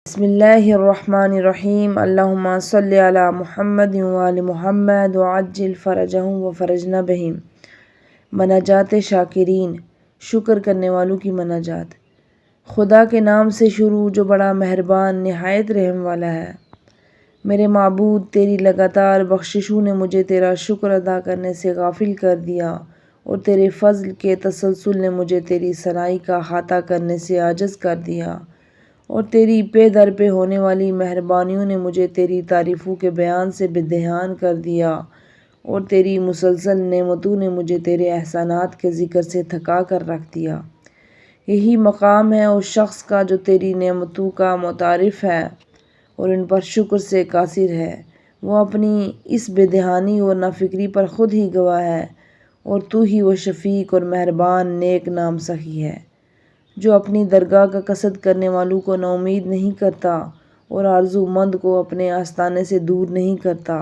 بسم اللہ الرحمن الرحیم اللہم صلی علی محمد وآل محمد وعجل فرجہم وفرجنا بہم۔ مناجات شاکرین، شکر کرنے والوں کی مناجات۔ خدا کے نام سے شروع جو بڑا مہربان نہایت رحم والا ہے۔ میرے معبود، تیری لگاتار بخششوں نے مجھے تیرا شکر ادا کرنے سے غافل کر دیا، اور تیرے فضل کے تسلسل نے مجھے تیری ثنائی کا احاطہ کرنے سے عاجز کر دیا، اور تیری پے در پہ ہونے والی مہربانیوں نے مجھے تیری تعریفوں کے بیان سے بے دھیان کر دیا، اور تیری مسلسل نعمتوں نے مجھے تیرے احسانات کے ذکر سے تھکا کر رکھ دیا۔ یہی مقام ہے اس شخص کا جو تیری نعمتوں کا متعارف ہے اور ان پر شکر سے قاصر ہے۔ وہ اپنی اس بے دھیانی اور نافکری پر خود ہی گواہ ہے، اور تو ہی وہ شفیق اور مہربان نیک نام سخی ہے، جو اپنی درگاہ کا قصد کرنے والوں کو نا امید نہیں کرتا اور آرزو مند کو اپنے آستانے سے دور نہیں کرتا۔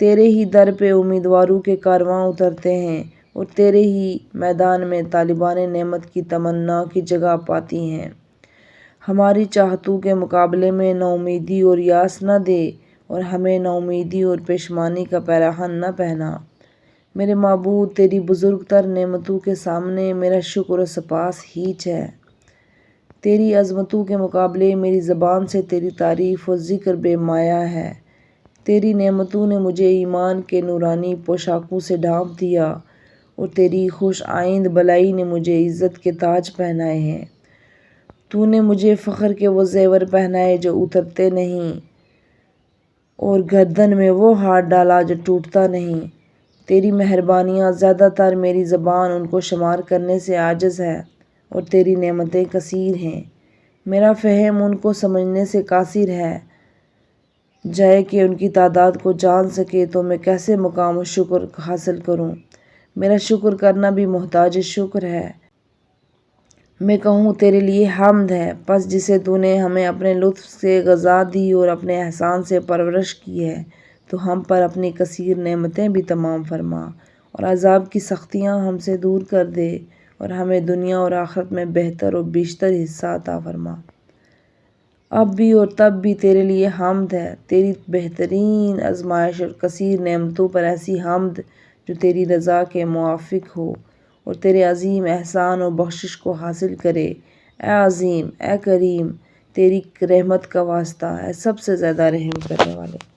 تیرے ہی در پہ امیدواروں کے کارواں اترتے ہیں، اور تیرے ہی میدان میں طالبان نعمت کی تمنا کی جگہ پاتی ہیں۔ ہماری چاہتوں کے مقابلے میں نا امیدی اور یاس نہ دے، اور ہمیں نا امیدی اور پشیمانی کا پیراہن نہ پہنا۔ میرے معبود، تیری بزرگ تر نعمتوں کے سامنے میرا شکر و سپاس ہیچ ہے۔ تیری عظمتوں کے مقابلے میری زبان سے تیری تعریف و ذکر بے مایہ ہے۔ تیری نعمتوں نے مجھے ایمان کے نورانی پوشاکوں سے ڈھانپ دیا، اور تیری خوش آئند بلائی نے مجھے عزت کے تاج پہنائے ہیں۔ تو نے مجھے فخر کے وہ زیور پہنائے جو اترتے نہیں، اور گردن میں وہ ہار ڈالا جو ٹوٹتا نہیں۔ تیری مہربانیاں زیادہ تر، میری زبان ان کو شمار کرنے سے عاجز ہے، اور تیری نعمتیں کثیر ہیں، میرا فہم ان کو سمجھنے سے قاصر ہے۔ جائے کہ ان کی تعداد کو جان سکے تو میں کیسے مقام و شکر حاصل کروں۔ میرا شکر کرنا بھی محتاج شکر ہے۔ میں کہوں تیرے لیے حمد ہے، پس جسے تو نے ہمیں اپنے لطف سے غذا دی اور اپنے احسان سے پرورش کی ہے، تو ہم پر اپنی کثیر نعمتیں بھی تمام فرما، اور عذاب کی سختیاں ہم سے دور کر دے، اور ہمیں دنیا اور آخرت میں بہتر اور بیشتر حصہ عطا فرما۔ اب بھی اور تب بھی تیرے لیے حمد ہے، تیری بہترین آزمائش اور کثیر نعمتوں پر ایسی حمد جو تیری رضا کے موافق ہو اور تیرے عظیم احسان و بخشش کو حاصل کرے۔ اے عظیم، اے کریم، تیری رحمت کا واسطہ، اے سب سے زیادہ رحم کرنے والے۔